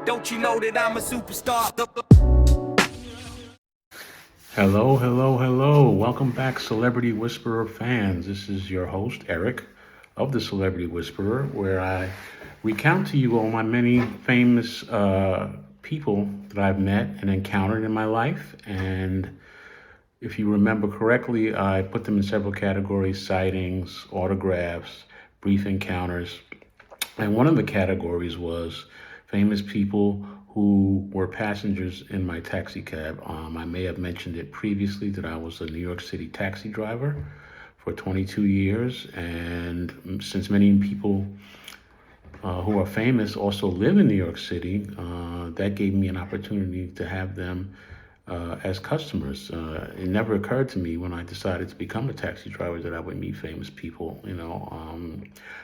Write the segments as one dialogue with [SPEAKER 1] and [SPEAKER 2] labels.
[SPEAKER 1] Don't you know that I'm a superstar?
[SPEAKER 2] Hello, hello, hello. Welcome back, Celebrity Whisperer fans. This is your host, Eric, of the Celebrity Whisperer, where I recount to you all my many famous people that I've met and encountered in my life. And if you remember correctly, I put them in several categories: sightings, autographs, brief encounters. And one of the categories was famous people who were passengers in my taxi cab. I may have mentioned it previously that I was a New York City taxi driver for 22 years. And since many people who are famous also live in New York City, that gave me an opportunity to have them as customers. It never occurred to me when I decided to become a taxi driver that I would meet famous people,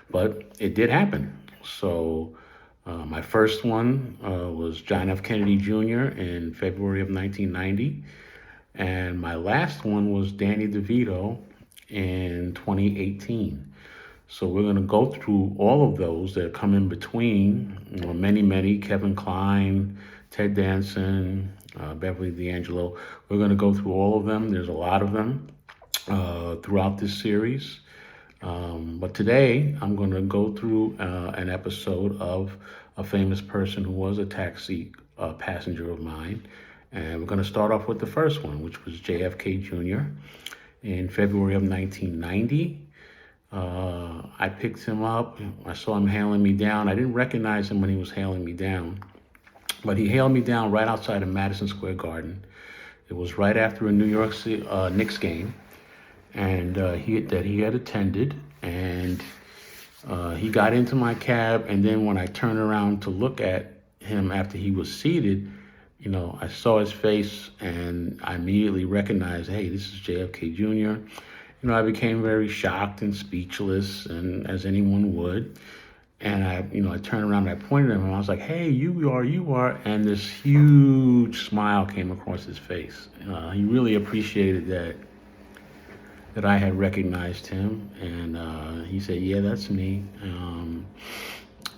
[SPEAKER 2] but it did happen. So my first one was John F. Kennedy Jr. in February of 1990, and my last one was Danny DeVito in 2018. So we're going to go through all of those that come in between. Many, Kevin Kline, Ted Danson, Beverly D'Angelo. We're going to go through all of them. There's a lot of them throughout this series. But today I'm going to go through an episode of a famous person who was a taxi passenger of mine. And we're going to start off with the first one, which was JFK Jr. in February of 1990. I picked him up. I saw him hailing me down. I didn't recognize him when he was hailing me down, but he hailed me down right outside of Madison Square Garden. It was right after a New York City Knicks game, and he had attended. And he got into my cab, and then when I turned around to look at him after he was seated, I saw his face, and I immediately recognized, hey, this is JFK Jr. I became very shocked and speechless, and as anyone would. And I turned around and I pointed at him and I was like, hey, you are. And this huge smile came across his face. He really appreciated that I had recognized him. And he said, yeah, that's me.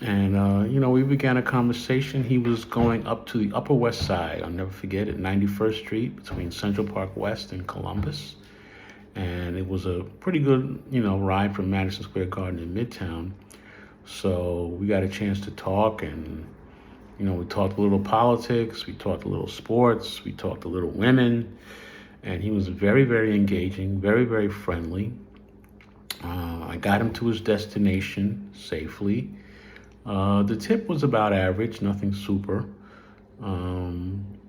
[SPEAKER 2] We began a conversation. He was going up to the Upper West Side. I'll never forget it, 91st Street between Central Park West and Columbus. And it was a pretty good, ride from Madison Square Garden in Midtown. So we got a chance to talk, and, we talked a little politics, we talked a little sports, we talked a little women, and he was very, very engaging, very, very friendly. I got him to his destination safely. The tip was about average, nothing super.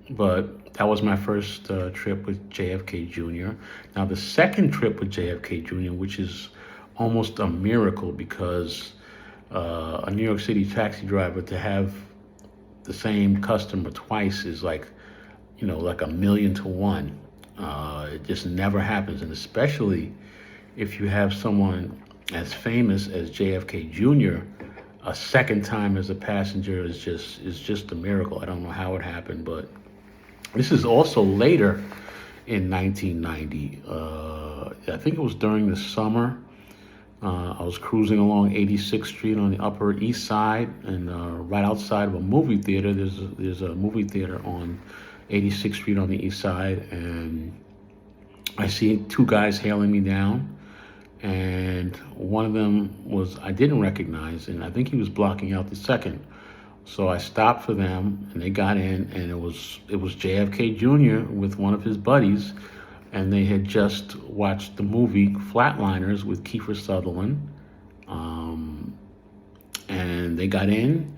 [SPEAKER 2] But that was my first trip with JFK Jr. Now, the second trip with JFK Jr., which is almost a miracle because a New York City taxi driver to have the same customer twice is like a 1,000,000 to 1. It just never happens. And especially if you have someone as famous as JFK Jr., a second time as a passenger is just a miracle. I don't know how it happened, but this is also later in 1990. I think it was during the summer. I was cruising along 86th Street on the Upper East Side, and right outside of a movie theater, there's a movie theater on 86th Street on the East Side, and I see two guys hailing me down, and one of them I didn't recognize, and I think he was blocking out the second. So I stopped for them, and they got in, and it was JFK Jr. with one of his buddies, and they had just watched the movie Flatliners with Kiefer Sutherland, and they got in,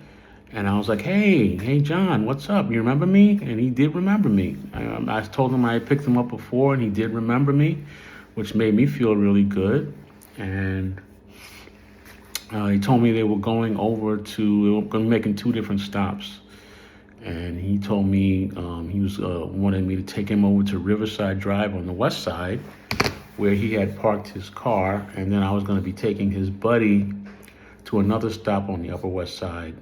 [SPEAKER 2] and I was like, hey, John, what's up? You remember me? And he did remember me. I told him I had picked him up before, and he did remember me, which made me feel really good. And he told me they were going making two different stops. And he told me he was wanted me to take him over to Riverside Drive on the west side, where he had parked his car, and then I was going to be taking his buddy to another stop on the Upper West Side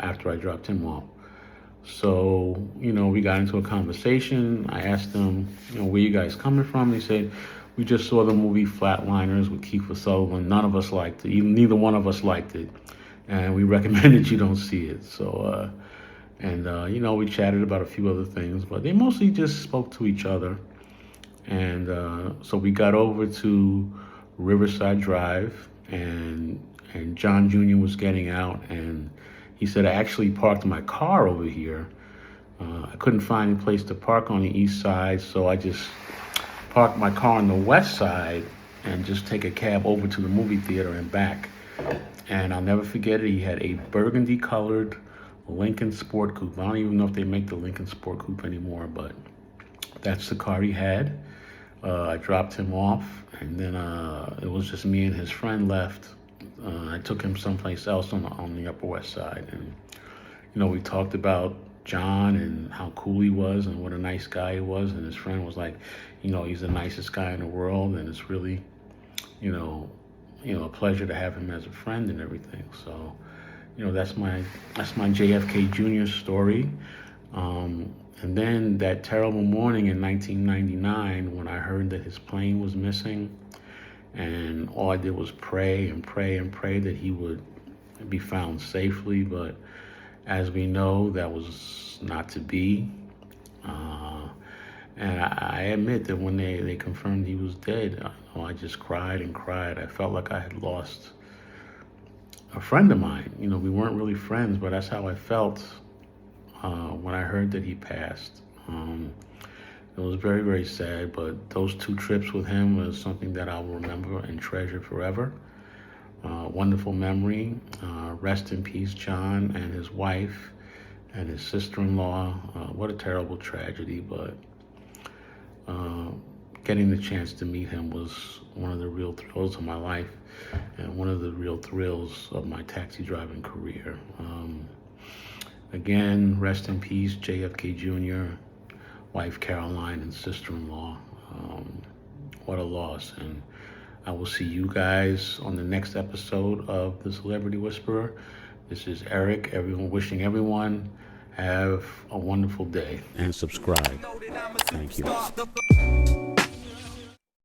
[SPEAKER 2] after I dropped him off. So, we got into a conversation. I asked him, where you guys coming from? He said, we just saw the movie Flatliners with Kiefer Sutherland. None of us liked it. Neither one of us liked it. And we recommended you don't see it. So, And, we chatted about a few other things, but they mostly just spoke to each other. And so we got over to Riverside Drive, and John Jr. was getting out, and he said, I actually parked my car over here. I couldn't find a place to park on the east side, so I just parked my car on the west side and just take a cab over to the movie theater and back. And I'll never forget it. He had a burgundy colored Lincoln Sport Coupe. I don't even know if they make the Lincoln Sport Coupe anymore, but that's the car he had. I dropped him off, and then it was just me and his friend left. I took him someplace else on the Upper West Side, and we talked about John and how cool he was and what a nice guy he was. And his friend was like, he's the nicest guy in the world, and it's really, a pleasure to have him as a friend and everything. So, that's my JFK Jr. story. And then that terrible morning in 1999, when I heard that his plane was missing, and all I did was pray and pray and pray that he would be found safely. But as we know, that was not to be. And I admit that when they confirmed he was dead, I just cried and cried. I felt like I had lost a friend of mine. We weren't really friends, but that's how I felt when I heard that he passed. It was very, very sad, but those 2 trips with him was something that I'll remember and treasure forever. Wonderful memory. Rest in peace, John and his wife and his sister-in-law. What a terrible tragedy, but getting the chance to meet him was one of the real thrills of my life and one of the real thrills of my taxi driving career. Again, rest in peace, JFK Jr., wife Caroline, and sister-in-law. What a loss. And I will see you guys on the next episode of The Celebrity Whisperer. This is Eric. Wishing everyone have a wonderful day. And subscribe. Thank you.